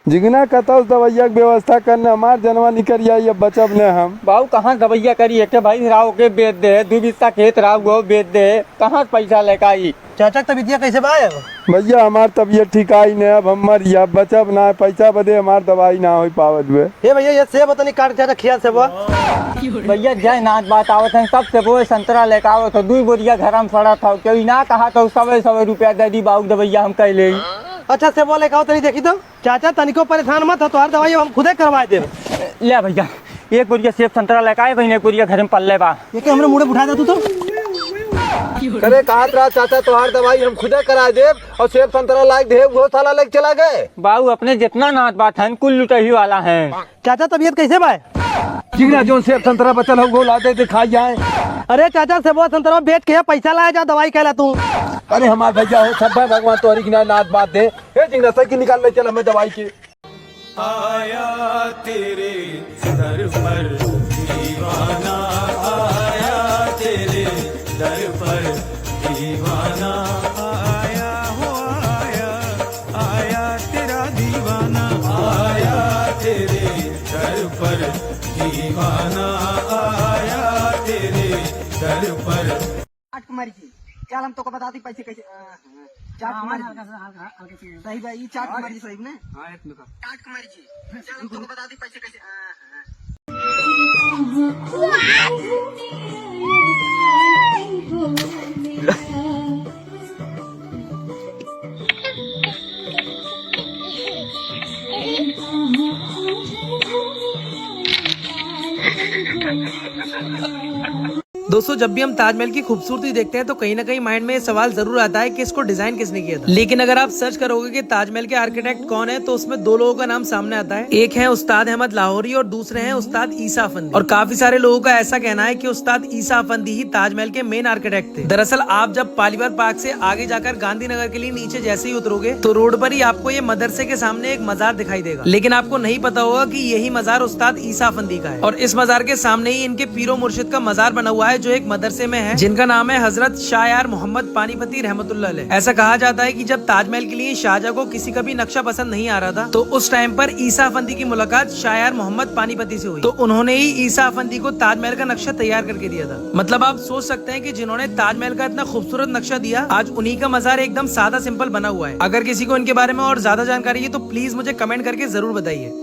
जिगना कतौ दवैया के व्यवस्था करने हमार जनवा निकल आई, अब बचब ने हम। बाबू कहाँ दवैया करी, एक भाई राव के बेच दे, 2 बिस्ता खेत राव गो बेच दे, कहाँ पैसा लेकर आई। चाचा तबीयत कैसे बा? भैया हमार तबीयत ठीक आई ने, अब हम मर या बचब ना, पैसा बदे हमार दवाई ना हो पावत बे। हे भैया ये सेब तनी काट चाचा खिया से बा। भैया जय नाथ बात आवत है, सब से वो संतरा लेकर आवत हो, 2 बोरिया घर में पड़ा था, क्यों ना कहा तो 100 रुपया दे दी बाबू दवैया हम कह ले। अच्छा से वो लेकर आओ तनी देखी तो। चाचा तनिको परेशान मत हो, तुम्हारी दवाई हम खुदे करवा दे। ले भैया 1 बोरिया सेब संतरा लेकर आए, बहने 1 बोरिया घर में पल्ले बा। ये के हमरे मुड़े उठा दे तू तो। करे कहा रहा चाचा तुम्हार दवाई हम खुदे करा दे, और सेब संतरा लायक दे वो साला लेके चला गए। बाबू अपने जितना नाथ बात है कुल लुटही वाला है। चाचा तबीयत कैसे बा? जिगना जो सेब संतरा बचल हो वो ला दे दिखाई जाए। अरे चाचा से वो संतरा बेच के पैसा लाया जा, दवाई कहला तू। अरे हमार भैया हो सब भाई भगवान तुम्हारी की नाथ बात दे। हे जिगना साइकिल निकाल ले चल हमें दवाई की। आया तेरे दर पर दीवाना, आया तेरे दर पर दीवाना, आया हो आया, आया तेरा दीवाना, आया तेरे दर पर दीवाना, आया तेरे दर पर। चाट कुमारी जी चल हम तो को बता दी पैसे कैसे। चाट कुमारी सही भाई, चाट कुमारी सही ने। चाट कुमारी जी चल हम तो को बता दी पैसे कैसे। दोस्तों जब भी हम ताजमहल की खूबसूरती देखते हैं तो कहीं ना कहीं माइंड में ये सवाल जरूर आता है कि इसको डिजाइन किसने किया था। लेकिन अगर आप सर्च करोगे कि ताजमहल के आर्किटेक्ट कौन है तो उसमें 2 लोगों का नाम सामने आता है। एक है उस्ताद अहमद लाहौरी और दूसरे हैं उस्ताद ईसा अफंदी। और काफी सारे लोगों का ऐसा कहना है कि उस्ताद ईसा अफंदी ही ताजमहल के मेन आर्किटेक्ट थे। दरअसल आप जब पालीवाल पार्क से आगे जाकर गांधीनगर के लिए नीचे जैसे ही उतरोगे तो रोड पर ही आपको ये मदरसे के सामने एक मजार दिखाई देगा। लेकिन आपको नहीं पता होगा कि यही मजार उस्ताद ईसा अफंदी का है। और इस मजार के सामने ही इनके पीरो मुर्शिद का मजार बना हुआ है जो एक मदरसे में है, जिनका नाम है हजरत शायार मोहम्मद पानीपती रहमतुल्लाह अलैह। ऐसा कहा जाता है कि जब ताजमहल के लिए शाहजहां को किसी का भी नक्शा पसंद नहीं आ रहा था तो उस टाइम पर ईसा अफंदी की मुलाकात शायार मोहम्मद पानीपती से हुई, तो उन्होंने ही ईसा अफंदी को ताजमहल का नक्शा तैयार करके दिया था। मतलब आप सोच सकते हैं कि जिन्होंने ताजमहल का इतना खूबसूरत नक्शा दिया आज उन्हीं का मजार एकदम सादा सिंपल बना हुआ है। अगर किसी को इनके बारे में और ज्यादा जानकारी है तो प्लीज मुझे कमेंट करके जरूर बताइए।